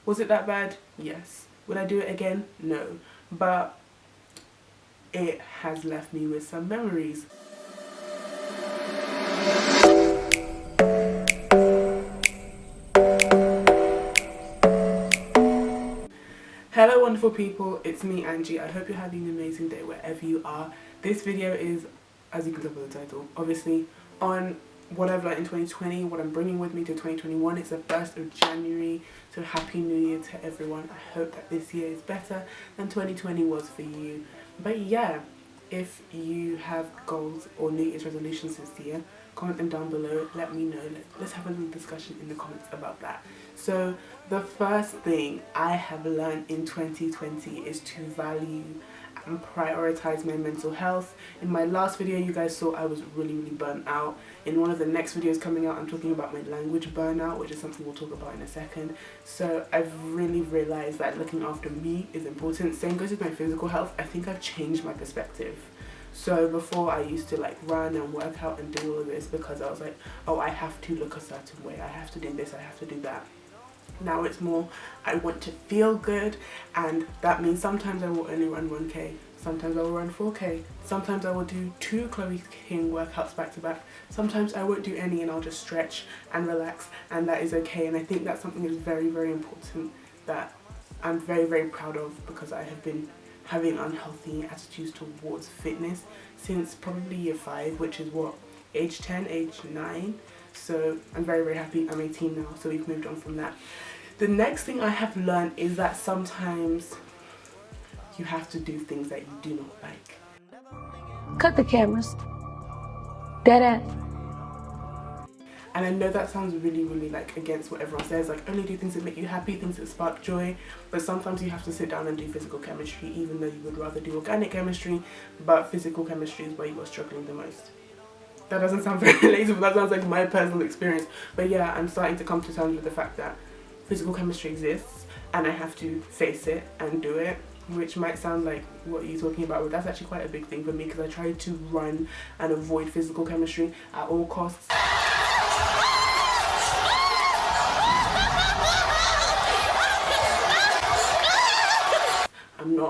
Was it that bad? Yes. Would I do it again? No. But it has left me with some memories. Hello wonderful people, it's me Angie. I hope you're having an amazing day wherever you are. This video is, as you can tell by the title, obviously on what I've learned in 2020, what I'm bringing with me to 2021. It's the 1st of January, so happy new year to everyone. I hope that this year is better than 2020 was for you. But yeah, if you have goals or New Year's resolutions this year, comment them down below, let me know. Let's have a little discussion in the comments about that. So the first thing I have learned in 2020 is to value and prioritize my mental health. In my last video you guys saw I was really burnt out. In one of the next videos coming out I'm talking about my language burnout, which is something we'll talk about in a second. So I've really realized that looking after me is important. Same goes with my physical health. I think I've changed my perspective. So before I used to like run and work out and do all of this because I was like, oh, I have to look a certain way, I have to do this, I have to do that. Now it's more, I want to feel good, and that means sometimes I will only run 1k, sometimes I will run 4k, sometimes I will do 2 Chloe King workouts back to back, sometimes I won't do any and I'll just stretch and relax, and that is okay. And I think that's something that's very important that I'm very proud of, because I have been having unhealthy attitudes towards fitness since probably year 5, which is what, age 10, age 9. So I'm very happy. I'm 18 now, so we've moved on from that. The next thing I have learned is that sometimes you have to do things that you do not like. Cut the cameras. Dead ass. And I know that sounds really like against what everyone says, like only do things that make you happy, things that spark joy, but sometimes you have to sit down and do physical chemistry, even though you would rather do organic chemistry, but physical chemistry is where you are struggling the most. That doesn't sound very relatable, that sounds like my personal experience, but yeah, I'm starting to come to terms with the fact that physical chemistry exists and I have to face it and do it, which might sound like what you're talking about, but that's actually quite a big thing for me, because I try to run and avoid physical chemistry at all costs.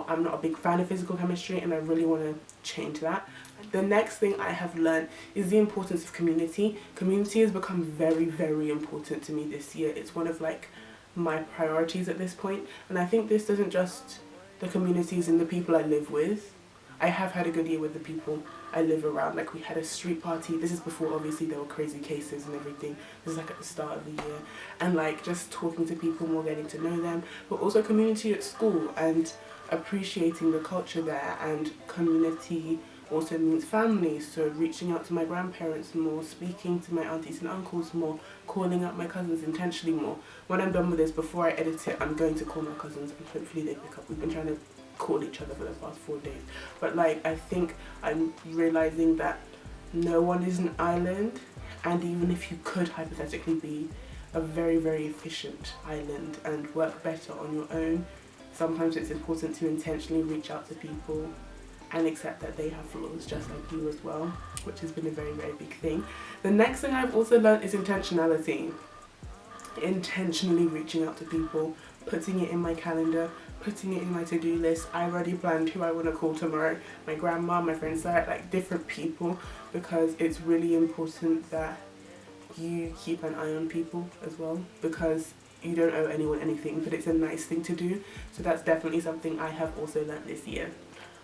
I'm not a big fan of physical chemistry, and I really want to change that. The next thing I have learned is the importance of community. Community has become very important to me this year. It's one of like my priorities at this point, and I think this isn't just the communities and the people I live with. I have had a good year with the people I live around. Like we had a street party. This is before obviously there were crazy cases and everything. This is like at the start of the year, and like just talking to people more, getting to know them, but also community at school and appreciating the culture there. And community also means family, so reaching out to my grandparents more, speaking to my aunties and uncles more, calling up my cousins intentionally more. When I'm done with this, before I edit it, I'm going to call my cousins and hopefully they pick up. We've been trying to call each other for the past 4 days, but like I think I'm realizing that no one is an island, and even if you could hypothetically be a very efficient island and work better on your own, sometimes it's important to intentionally reach out to people and accept that they have flaws just like you as well, which has been a very big thing. The next thing I've also learned is intentionality. Intentionally reaching out to people, putting it in my calendar, putting it in my to-do list. I already planned who I want to call tomorrow, my grandma, my friend Sarah, like different people, because it's really important that you keep an eye on people as well, because you don't owe anyone anything, but it's a nice thing to do. So that's definitely something I have also learned this year.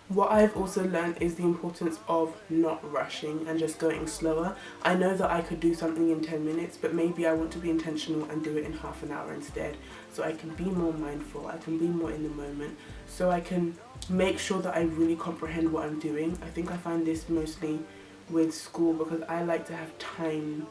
What I've also learned is the importance of not rushing and just going slower. I know that I could do something in 10 minutes, but maybe I want to be intentional and do it in half an hour instead, so I can be more mindful, I can be more in the moment, so I can make sure that I really comprehend what I'm doing. I think I find this mostly with school, because I like to have time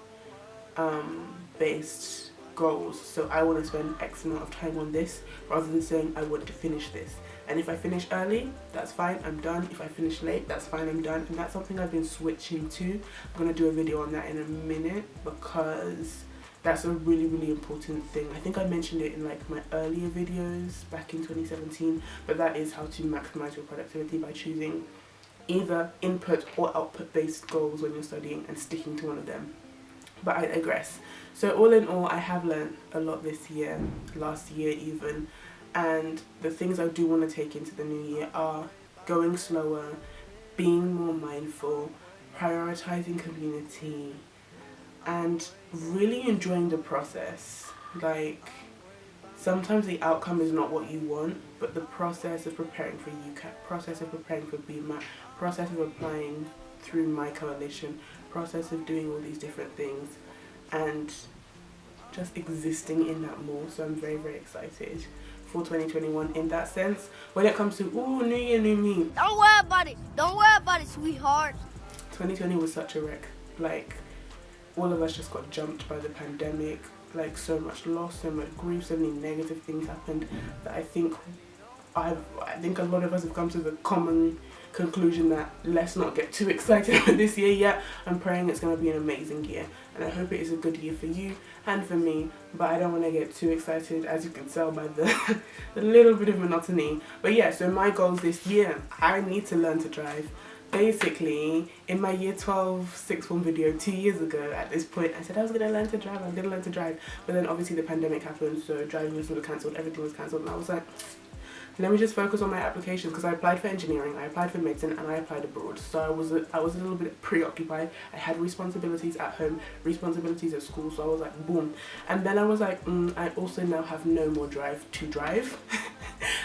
based goals. So I want to spend X amount of time on this, rather than saying I want to finish this. And if I finish early, that's fine, I'm done. If I finish late, that's fine, I'm done. And that's something I've been switching to. I'm going to do a video on that in a minute, because that's a really important thing. I think I mentioned it in like my earlier videos back in 2017, but that is how to maximize your productivity by choosing either input or output based goals when you're studying and sticking to one of them. but I digress. So all in all, I have learned a lot this year, last year even, and the things I do want to take into the new year are going slower, being more mindful, prioritizing community, and really enjoying the process. Like, sometimes the outcome is not what you want, but the process of preparing for UCAT, process of preparing for BMAT, process of applying through my coalition, process of doing all these different things, and just existing in that more. So I'm very, very excited for 2021 in that sense. When it comes to, ooh, new year, new me. Don't worry about it. Don't worry about it, sweetheart. 2020 was such a wreck. Like, all of us just got jumped by the pandemic. Like, so much loss, so much grief, so many negative things happened that I think a lot of us have come to the common conclusion that let's not get too excited for this year yet. I'm praying it's going to be an amazing year, and I hope it is a good year for you and for me, but I don't want to get too excited, as you can tell by the little bit of monotony. But yeah, so my goals this year, I need to learn to drive. Basically, in my year 12 sixth form video 2 years ago at this point, I said I was going to learn to drive, but then obviously the pandemic happened, so driving was sort of cancelled, everything was cancelled, and I was like, let me just focus on my applications, because I applied for engineering, I applied for medicine, and I applied abroad. So I was a little bit preoccupied. I had responsibilities at home, responsibilities at school, so I was like, boom. And then I was like, I also now have no more drive to drive.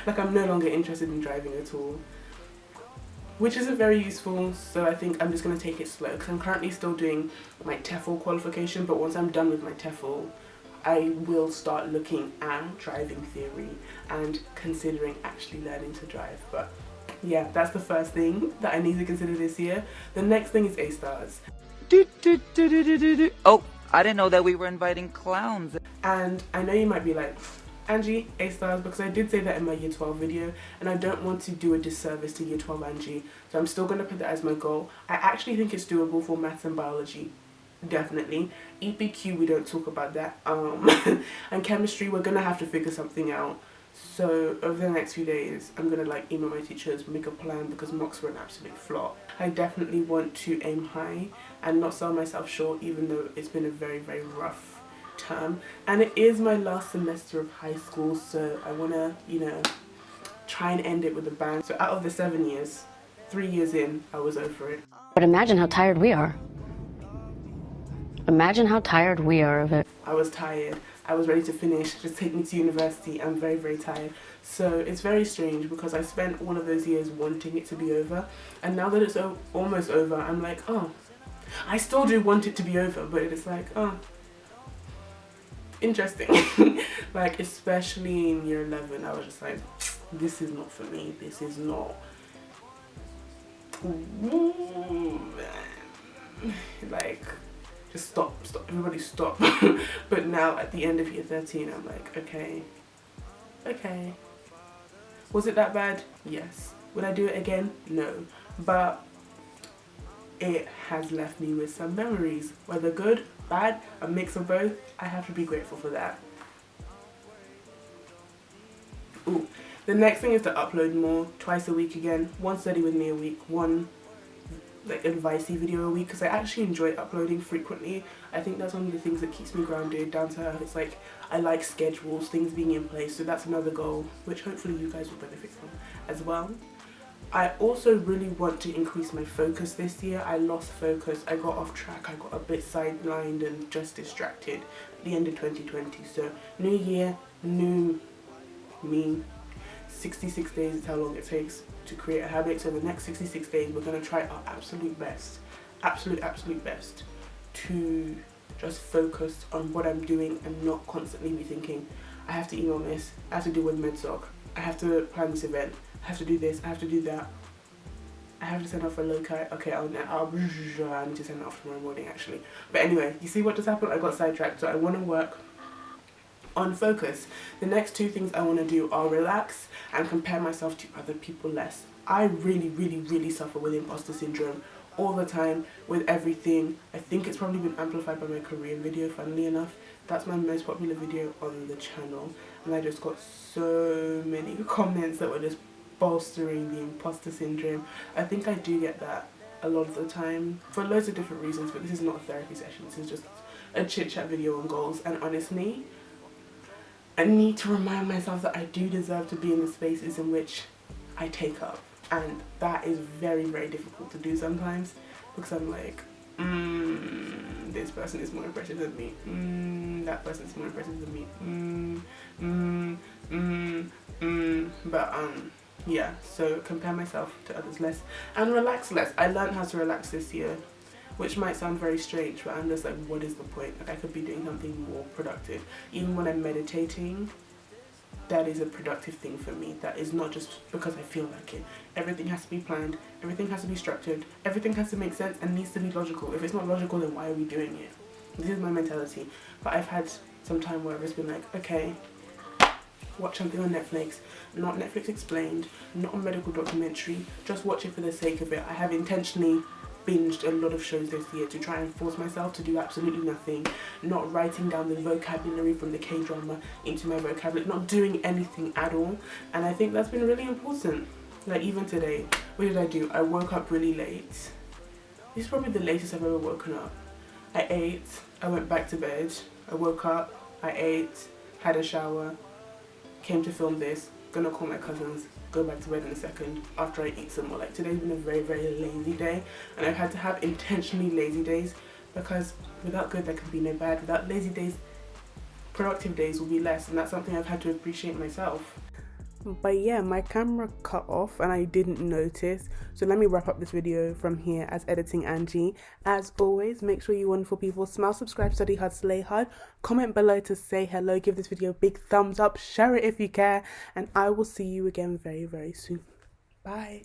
Like, I'm no longer interested in driving at all, which isn't very useful. So I think I'm just going to take it slow, because I'm currently still doing my TEFL qualification, but once I'm done with my TEFL, I will start looking at driving theory and considering actually learning to drive. But yeah, that's the first thing that I need to consider this year. The next thing is A-stars. Oh, I didn't know that we were inviting clowns. And I know you might be like, Angie, A-stars, because I did say that in my year 12 video, and I don't want to do a disservice to year 12 Angie, so I'm still going to put that as my goal. I actually think it's doable for maths and biology. Definitely. EPQ, we don't talk about that. And chemistry, we're gonna have to figure something out. So over the next few days, I'm gonna like email my teachers, make a plan, because mocks were an absolute flop. I definitely want to aim high and not sell myself short, even though it's been a very, very rough term. And it is my last semester of high school, so I wanna, you know, try and end it with a bang. So out of the 7 years, 3 years in, I was over it. But imagine how tired we are. Imagine how tired we are of it. I was tired. I was ready to finish. Just take me to university. I'm very, very tired. So it's very strange, because I spent all of those years wanting it to be over. And now that it's almost over, I'm like, oh, I still do want it to be over. But it's like, oh, interesting. Like, especially in year 11, I was just like, this is not for me. This is not. Like, just stop, everybody stop. But now at the end of year 13, I'm like, okay. Was it that bad? Yes. Would I do it again? No. But it has left me with some memories, whether good, bad, a mix of both. I have to be grateful for that. Ooh. The next thing is to upload more, twice a week again, one study with me a week, one like advicey video a week, because I actually enjoy uploading frequently. I think that's one of the things that keeps me grounded, down to earth. It's like, I like schedules, things being in place, so that's another goal, which hopefully you guys will benefit from as well. I also really want to increase my focus this year. I lost focus, I got off track, I got a bit sidelined and just distracted at the end of 2020. So new year, new me. 66 days is how long it takes to create a habit. So the next 66 days, we're going to try our absolute best to just focus on what I'm doing and not constantly be thinking, I have to email this, I have to deal with MedSoc, I have to plan this event, I have to do this, I have to do that, I have to send off a loci. Okay, I need to send it off tomorrow morning actually. But anyway, you see what just happened? I got sidetracked. So I want to work on focus. The next two things I want to do are relax and compare myself to other people less. I really suffer with imposter syndrome all the time with everything. I think it's probably been amplified by my Korean video, funnily enough. That's my most popular video on the channel, and I just got so many comments that were just bolstering the imposter syndrome. I think I do get that a lot of the time for loads of different reasons, but this is not a therapy session. This is just a chit chat video on goals, and honestly, I need to remind myself that I do deserve to be in the spaces in which I take up, and that is very, very difficult to do sometimes, because I'm like, this person is more impressive than me, that person is more impressive than me, but yeah, so compare myself to others less and relax less. I learned how to relax this year, which might sound very strange, but I'm just like, what is the point? Like, I could be doing something more productive. Even when I'm meditating, that is a productive thing for me. That is not just because I feel like it. Everything has to be planned, everything has to be structured, everything has to make sense and needs to be logical. If it's not logical, then why are we doing it? This is my mentality. But I've had some time where it's been like, okay, watch something on Netflix, not Netflix explained, not a medical documentary, just watch it for the sake of it. I have intentionally binged a lot of shows this year to try and force myself to do absolutely nothing, not writing down the vocabulary from the K-drama into my vocabulary, not doing anything at all, and I think that's been really important. Like, even today, what did I do? I woke up really late. This is probably the latest I've ever woken up. I ate, I went back to bed, I woke up, I ate, had a shower, came to film this, gonna call my cousins, go back to bed in a second after I eat some more. Like, today's been a very, very lazy day, and I've had to have intentionally lazy days, because without good there can be no bad. Without lazy days, productive days will be less, and that's something I've had to appreciate myself. But yeah, my camera cut off and I didn't notice, so let me wrap up this video from here as Editing Angie. As always, make sure you wonderful people smile, subscribe, study hard, slay hard, comment below to say hello, give this video a big thumbs up, share it if you care, and I will see you again very, very soon. Bye.